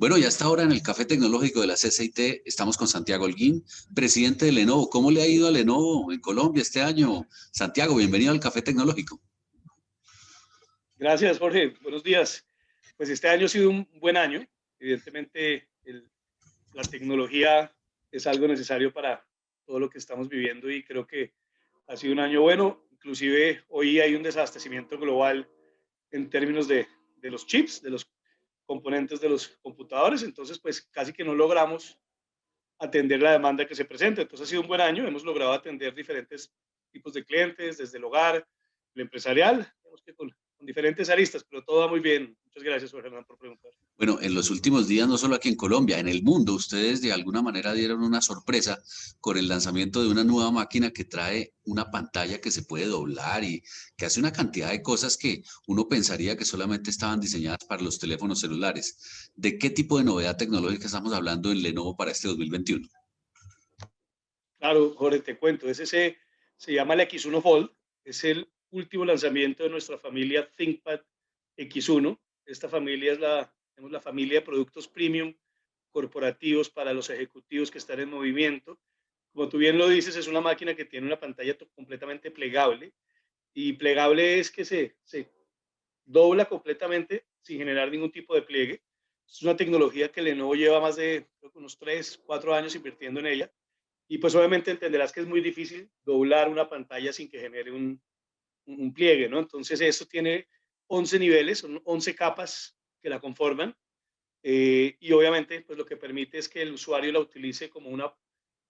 Bueno, ya está ahora en el Café Tecnológico de la CCIT. Estamos con Santiago Holguín, presidente de Lenovo. ¿Cómo le ha ido a Lenovo en Colombia este año? Santiago, bienvenido al Café Tecnológico. Gracias, Jorge. Buenos días. Pues este año ha sido un buen año. Evidentemente, la tecnología es algo necesario para todo lo que estamos viviendo y creo que ha sido un año bueno. Inclusive hoy hay un desabastecimiento global en términos de los chips, de los componentes de los computadores. Entonces, pues casi que no logramos atender la demanda que se presenta. Entonces ha sido un buen año. Hemos logrado atender diferentes tipos de clientes, desde el hogar, el empresarial, digamos que con diferentes aristas, pero todo va muy bien. Muchas gracias, Jorge Hernán, por preguntar. Bueno, en los últimos días, no solo aquí en Colombia, en el mundo, ustedes de alguna manera dieron una sorpresa con el lanzamiento de una nueva máquina que trae una pantalla que se puede doblar y que hace una cantidad de cosas que uno pensaría que solamente estaban diseñadas para los teléfonos celulares. ¿De qué tipo de novedad tecnológica estamos hablando en Lenovo para este 2021? Claro, Jorge, te cuento. Se llama el X1 Fold. Es el último lanzamiento de nuestra familia ThinkPad X1. Esta familia es la familia de productos premium corporativos para los ejecutivos que están en movimiento. Como tú bien lo dices, es una máquina que tiene una pantalla completamente plegable, y plegable es que se dobla completamente sin generar ningún tipo de pliegue. Es una tecnología que Lenovo lleva más de creo que unos 3, 4 años invirtiendo en ella, y pues obviamente entenderás que es muy difícil doblar una pantalla sin que genere un pliegue, ¿no? Entonces eso tiene 11 niveles, son 11 capas que la conforman, y obviamente pues lo que permite es que el usuario la utilice como una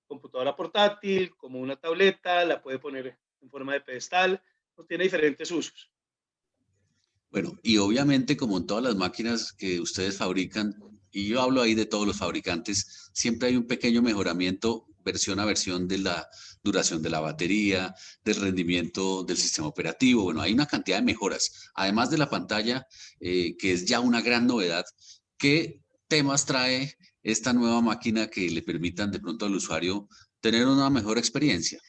computadora portátil, como una tableta, la puede poner en forma de pedestal, pues tiene diferentes usos. Bueno, y obviamente como en todas las máquinas que ustedes fabrican, y yo hablo ahí de todos los fabricantes, siempre hay un pequeño mejoramiento versión a versión de la duración de la batería, del rendimiento del sistema operativo. Bueno, hay una cantidad de mejoras. Además de la pantalla, que es ya una gran novedad, ¿qué temas trae esta nueva máquina que le permitan de pronto al usuario tener una mejor experiencia?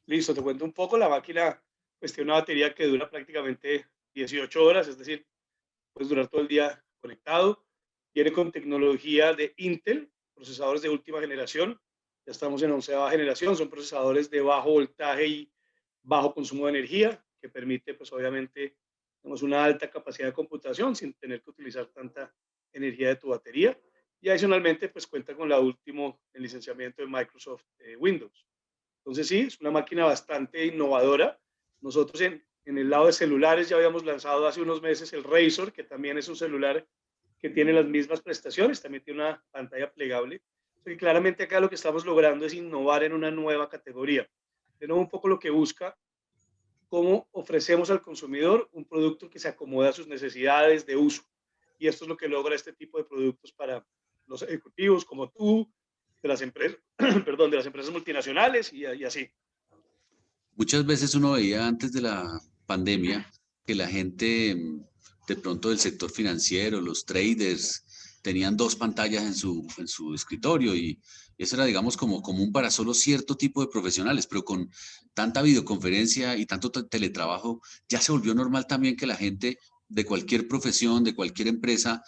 Listo, te cuento un poco. La máquina pues tiene una batería que dura prácticamente 18 horas, es decir, puedes durar todo el día conectado. Viene con tecnología de Intel, procesadores de última generación. Ya estamos en 11ª generación, son procesadores de bajo voltaje y bajo consumo de energía, que permite, pues obviamente, tenemos una alta capacidad de computación sin tener que utilizar tanta energía de tu batería. Y adicionalmente, pues cuenta con la última el licenciamiento de Microsoft Windows. Entonces sí, es una máquina bastante innovadora. Nosotros en el lado de celulares ya habíamos lanzado hace unos meses el Razr, que también es un celular que tiene las mismas prestaciones, también tiene una pantalla plegable. Y claramente acá lo que estamos logrando es innovar en una nueva categoría. De nuevo, un poco lo que busca, cómo ofrecemos al consumidor un producto que se acomoda a sus necesidades de uso. Y esto es lo que logra este tipo de productos para los ejecutivos como tú, de las empresas, perdón, de las empresas multinacionales y así. Muchas veces uno veía antes de la pandemia que la gente de pronto del sector financiero, los traders, tenían dos pantallas en su escritorio y eso era, digamos, como común para solo cierto tipo de profesionales, pero con tanta videoconferencia y tanto teletrabajo, ya se volvió normal también que la gente de cualquier profesión, de cualquier empresa,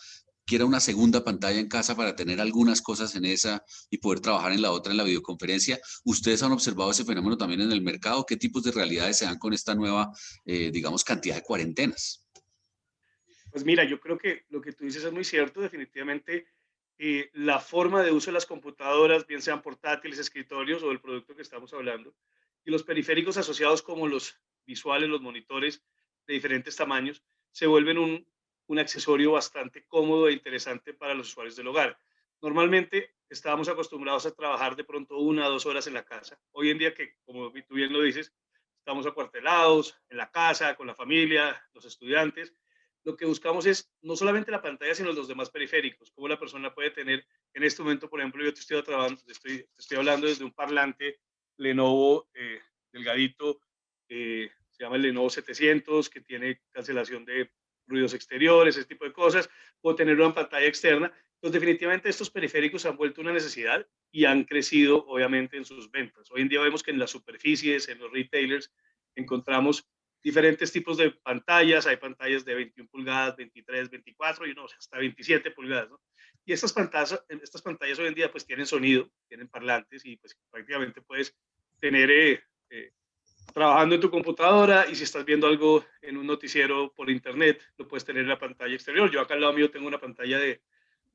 quiera una segunda pantalla en casa para tener algunas cosas en esa y poder trabajar en la otra en la videoconferencia. ¿Ustedes han observado ese fenómeno también en el mercado? ¿Qué tipos de realidades se dan con esta nueva, digamos, cantidad de cuarentenas? Pues mira, yo creo que lo que tú dices es muy cierto. Definitivamente, la forma de uso de las computadoras, bien sean portátiles, escritorios o el producto que estamos hablando, y los periféricos asociados como los visuales, los monitores de diferentes tamaños, se vuelven un accesorio bastante cómodo e interesante para los usuarios del hogar. Normalmente estábamos acostumbrados a trabajar de pronto 1 o 2 horas en la casa. Hoy en día que, como tú bien lo dices, estamos acuartelados en la casa, con la familia, los estudiantes, lo que buscamos es no solamente la pantalla, sino los demás periféricos, cómo la persona puede tener en este momento. Por ejemplo, yo te estoy hablando desde un parlante Lenovo delgadito, se llama el Lenovo 700, que tiene cancelación de ruidos exteriores, ese tipo de cosas. Puedo tener una pantalla externa. Entonces, definitivamente estos periféricos han vuelto una necesidad y han crecido, obviamente, en sus ventas. Hoy en día vemos que en las superficies, en los retailers, encontramos diferentes tipos de pantallas. Hay pantallas de 21 pulgadas, 23, 24 y no, hasta 27 pulgadas, ¿no? Y estas pantallas hoy en día pues tienen sonido, tienen parlantes y pues prácticamente puedes tener trabajando en tu computadora y si estás viendo algo en un noticiero por internet, lo puedes tener en la pantalla exterior. Yo acá al lado mío tengo una pantalla de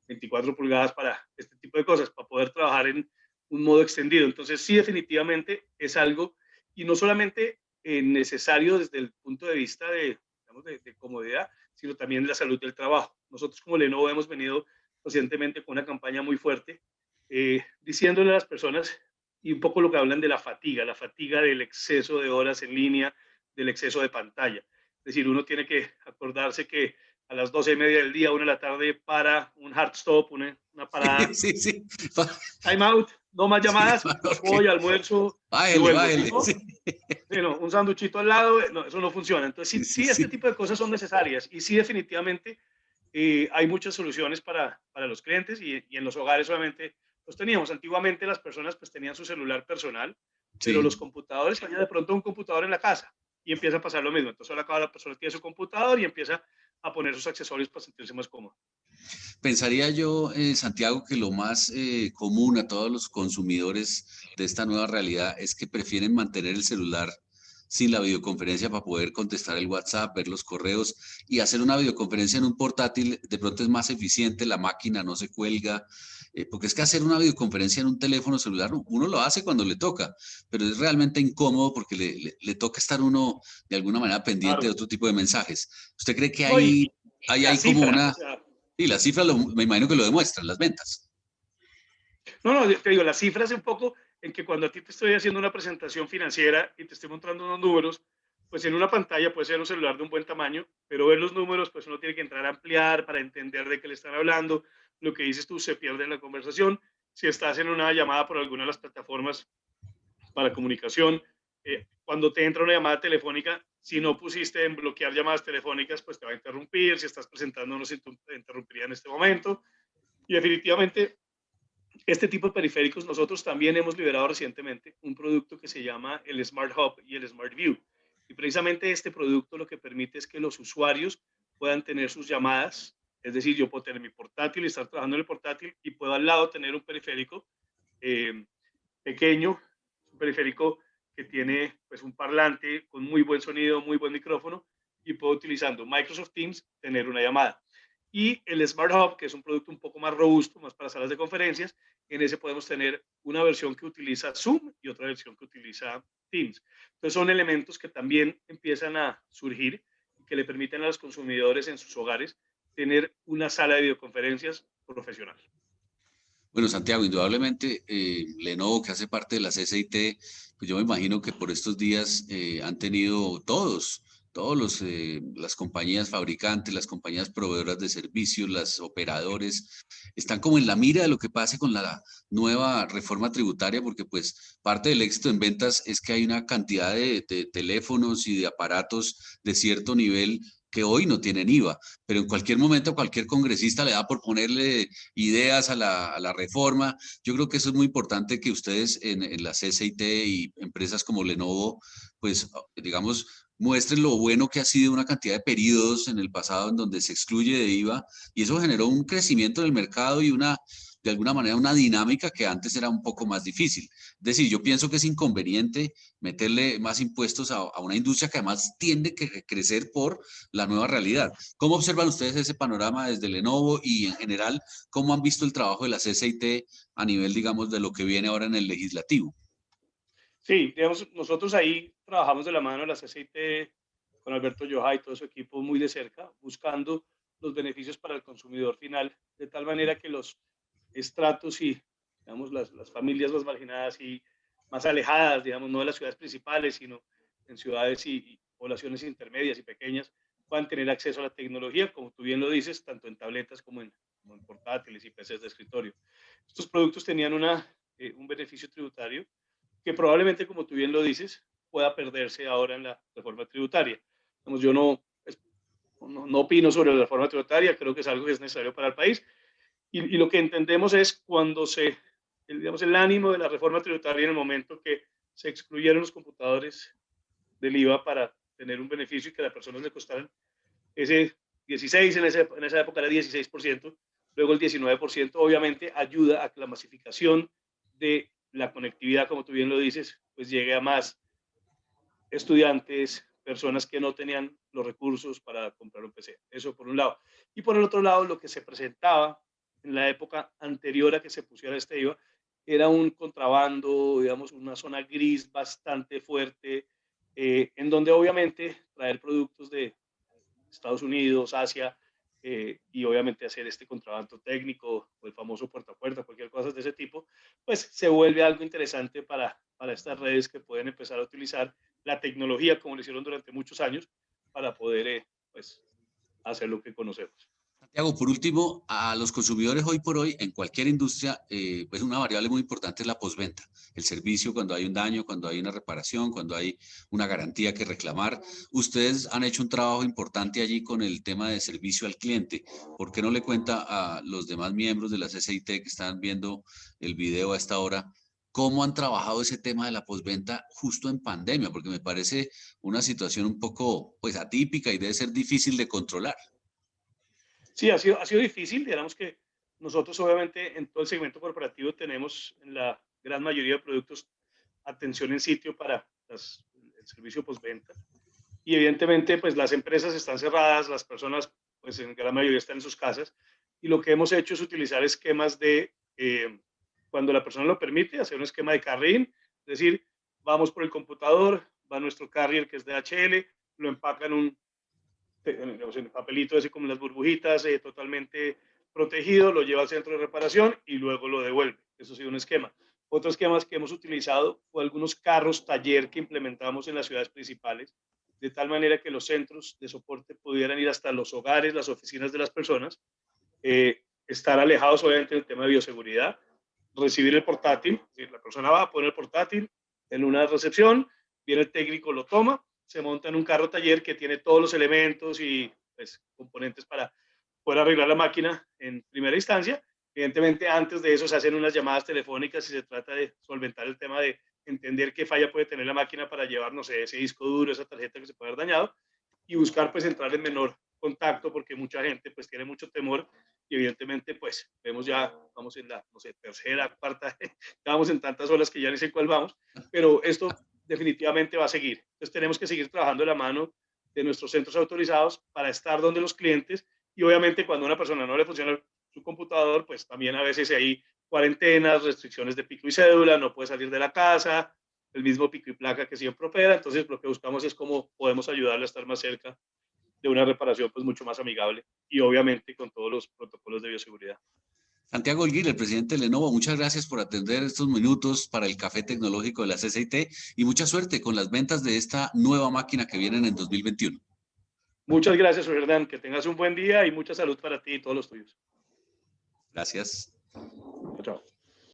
24 pulgadas para este tipo de cosas, para poder trabajar en un modo extendido. Entonces, sí, definitivamente es algo, y no solamente necesario desde el punto de vista de, digamos, de comodidad, sino también de la salud del trabajo. Nosotros como Lenovo hemos venido recientemente con una campaña muy fuerte, diciéndole a las personas, y un poco lo que hablan de la fatiga del exceso de horas en línea, del exceso de pantalla. Es decir, uno tiene que acordarse que a las 12:30 del día, 1 de la tarde, para un hard stop, una parada, Sí, sí. time out, no más Sí, llamadas, ok. voy, almuerzo y Bájele, vuelvo, ¿sí? bájele. ¿No? Sí, Sí, no, un sándwichito al lado, no, eso no funciona. Entonces, sí, sí, sí, sí, este sí. tipo de cosas son necesarias y sí, definitivamente hay muchas soluciones para los clientes y en los hogares obviamente los teníamos. Antiguamente las personas pues tenían su celular personal, pero los Sí. computadores, tenía de pronto un computador en la casa y empieza a pasar lo mismo. Entonces ahora cada persona tiene su computador y empieza a poner sus accesorios para sentirse más cómodo. Pensaría yo, Santiago, que lo más común a todos los consumidores de esta nueva realidad es que prefieren mantener el celular sin la videoconferencia para poder contestar el WhatsApp, ver los correos y hacer una videoconferencia en un portátil de pronto es más eficiente, la máquina no se cuelga, porque es que hacer una videoconferencia en un teléfono celular, uno lo hace cuando le toca, pero es realmente incómodo porque le toca estar uno de alguna manera pendiente de Claro. otro tipo de mensajes. ¿Usted cree que No, la hay como cifra, o una... sea, Y las cifras me imagino que lo demuestran, las ventas. no, no, te digo, la cifra es un poco en que cuando a ti te estoy haciendo una presentación financiera y te estoy mostrando unos números, pues en una pantalla puede ser un celular de un buen tamaño, pero ver los números, pues uno tiene que entrar a ampliar para entender de qué le están hablando. Lo que dices tú se pierde en la conversación. Si estás en una llamada por alguna de las plataformas para comunicación, cuando te entra una llamada telefónica, si no pusiste en bloquear llamadas telefónicas, pues te va a interrumpir. Si estás presentando, no se interrumpiría en este momento. Y definitivamente este tipo de periféricos, nosotros también hemos liberado recientemente un producto que se llama el Smart Hub y el Smart View. Y precisamente este producto lo que permite es que los usuarios puedan tener sus llamadas, es decir, yo puedo tener mi portátil y estar trabajando en el portátil y puedo al lado tener un periférico eh, pequeño, un periférico que tiene pues un parlante con muy buen sonido, muy buen micrófono y puedo utilizando Microsoft Teams tener una llamada. Y el Smart Hub, que es un producto un poco más robusto, más para salas de conferencias, en ese podemos tener una versión que utiliza Zoom y otra versión que utiliza Teams. Entonces son elementos que también empiezan a surgir y que le permiten a los consumidores en sus hogares tener una sala de videoconferencias profesional. Bueno, Santiago, indudablemente Lenovo, que hace parte de la CCIT, pues yo me imagino que por estos días han tenido las compañías fabricantes, las compañías proveedoras de servicios, las operadores, están como en la mira de lo que pase con la nueva reforma tributaria, porque pues parte del éxito en ventas es que hay una cantidad de teléfonos y de aparatos de cierto nivel que hoy no tienen IVA, pero en cualquier momento cualquier congresista le da por ponerle ideas a a la reforma. Yo creo que eso es muy importante que ustedes en la CCIT y empresas como Lenovo, pues digamos, muestren lo bueno que ha sido una cantidad de periodos en el pasado en donde se excluye de IVA y eso generó un crecimiento en el mercado y de alguna manera una dinámica que antes era un poco más difícil. Es decir, yo pienso que es inconveniente meterle más impuestos a una industria que además tiende a crecer por la nueva realidad. ¿Cómo observan ustedes ese panorama desde Lenovo y en general cómo han visto el trabajo de la CCIT a nivel, digamos, de lo que viene ahora en el legislativo? Sí, digamos, nosotros ahí trabajamos de la mano de la CCIT con Alberto Yoja y todo su equipo muy de cerca, buscando los beneficios para el consumidor final, de tal manera que los estratos y, digamos, las familias más marginadas y más alejadas, digamos, no de las ciudades principales, sino en ciudades y poblaciones intermedias y pequeñas, puedan tener acceso a la tecnología, como tú bien lo dices, tanto en tabletas como en portátiles y PCs de escritorio. Estos productos tenían un beneficio tributario que probablemente, como tú bien lo dices, pueda perderse ahora en la reforma tributaria. Digamos, yo no opino sobre la reforma tributaria, creo que es algo que es necesario para el país. Y lo que entendemos es cuando digamos, el ánimo de la reforma tributaria en el momento que se excluyeron los computadores del IVA para tener un beneficio y que a las personas le costaran ese 16, en esa época era 16%, Luego el 19% obviamente ayuda a que la masificación de la conectividad, como tú bien lo dices, pues llegue a más estudiantes, personas que no tenían los recursos para comprar un PC. Eso por un lado. Y por el otro lado, lo que se presentaba en la época anterior a que se pusiera este IVA era un contrabando, digamos, una zona gris bastante fuerte, en donde obviamente traer productos de Estados Unidos, Asia, y obviamente hacer este contrabando técnico o el famoso puerta a puerta, cualquier cosa de ese tipo, pues se vuelve algo interesante para estas redes que pueden empezar a utilizar la tecnología como lo hicieron durante muchos años para poder pues, hacer lo que conocemos. Santiago, por último, a los consumidores hoy por hoy, en cualquier industria, pues una variable muy importante es la postventa, el servicio cuando hay un daño, cuando hay una reparación, cuando hay una garantía que reclamar. Ustedes han hecho un trabajo importante allí con el tema de servicio al cliente. ¿Por qué no le cuenta a los demás miembros de la CCIT que están viendo el video a esta hora cómo han trabajado ese tema de la postventa justo en pandemia? Porque me parece una situación un poco pues atípica y debe ser difícil de controlar. Sí, ha sido difícil. Digamos que nosotros obviamente en todo el segmento corporativo tenemos en la gran mayoría de productos atención en sitio para el servicio postventa. Y evidentemente pues las empresas están cerradas, las personas pues en gran mayoría están en sus casas y lo que hemos hecho es utilizar esquemas de, cuando la persona lo permite, hacer un esquema de carrying, es decir, vamos por el computador, va nuestro carrier que es DHL, lo empaca en papelito así como las burbujitas, totalmente protegido, lo lleva al centro de reparación y luego lo devuelve. Eso ha sido un esquema. Otros esquemas que hemos utilizado fue algunos carros taller que implementamos en las ciudades principales, de tal manera que los centros de soporte pudieran ir hasta los hogares, las oficinas de las personas, estar alejados obviamente del tema de bioseguridad, recibir el portátil, la persona va a poner el portátil en una recepción, viene el técnico, lo toma, se monta en un carro taller que tiene todos los elementos y pues, componentes para poder arreglar la máquina en primera instancia. Evidentemente, antes de eso se hacen unas llamadas telefónicas y se trata de solventar el tema de entender qué falla puede tener la máquina para llevar, no sé, ese disco duro, esa tarjeta que se puede haber dañado y buscar pues entrar en menor contacto porque mucha gente pues tiene mucho temor y evidentemente pues vemos ya, vamos en la, no sé, tercera, cuarta, vamos en tantas olas que ya ni sé cuál vamos, pero esto definitivamente va a seguir. Entonces tenemos que seguir trabajando de la mano de nuestros centros autorizados para estar donde los clientes y obviamente cuando a una persona no le funciona su computador, pues también a veces hay cuarentenas, restricciones de pico y cédula, no puede salir de la casa, el mismo pico y placa que siempre opera, entonces lo que buscamos es cómo podemos ayudarle a estar más cerca de una reparación pues mucho más amigable y obviamente con todos los protocolos de bioseguridad. Santiago Holguín, el presidente de Lenovo, muchas gracias por atender estos minutos para el café tecnológico de la CCIT y mucha suerte con las ventas de esta nueva máquina que vienen en 2021. Muchas gracias, Hernán. Que tengas un buen día y mucha salud para ti y todos los tuyos. Gracias. Chao.